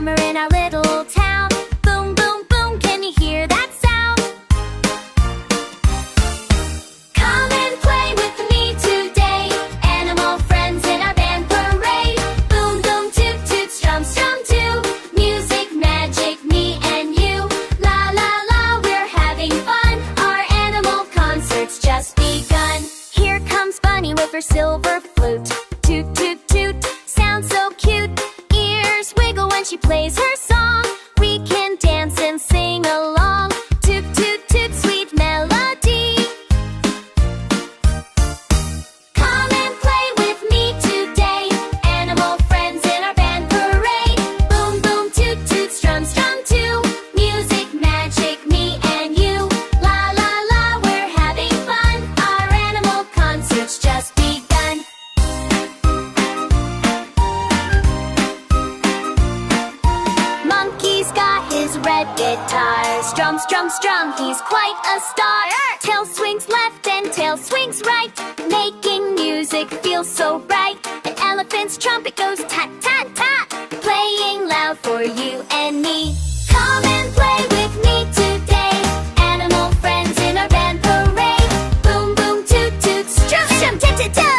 summer in our little town. Boom, boom, boom, can you hear that sound? Come and play with me today, animal friends in our band parade. Boom, boom, toot, toot, strum, strum too. Music, magic, me and you. La, la, la, we're having fun. Our animal concert's just begun. Here comes Bunny with her silver flute. Toot, toot, toot, sounds so cute. Ears wiggle when she plays her song. We can dance and sing along. Toot, toot, toot, sweet melody. Come and play with me today, animal friends in our band parade. Boom, boom, toot, toot, strum, strum too. Music, magic, me and you. La, la, la, we're having fun. Our animal concert's just begun. Monkey's got his red guitar. Strum, strum, strum, he's quite a star. Tail swings left and tail swings right, making music feel so bright. An elephant's trumpet goes tat, tat, tat, playing loud for you and me. Come and play with me today, animal friends in our band parade. Boom, boom, toot, toot, strum, strum, tat, tat, tat.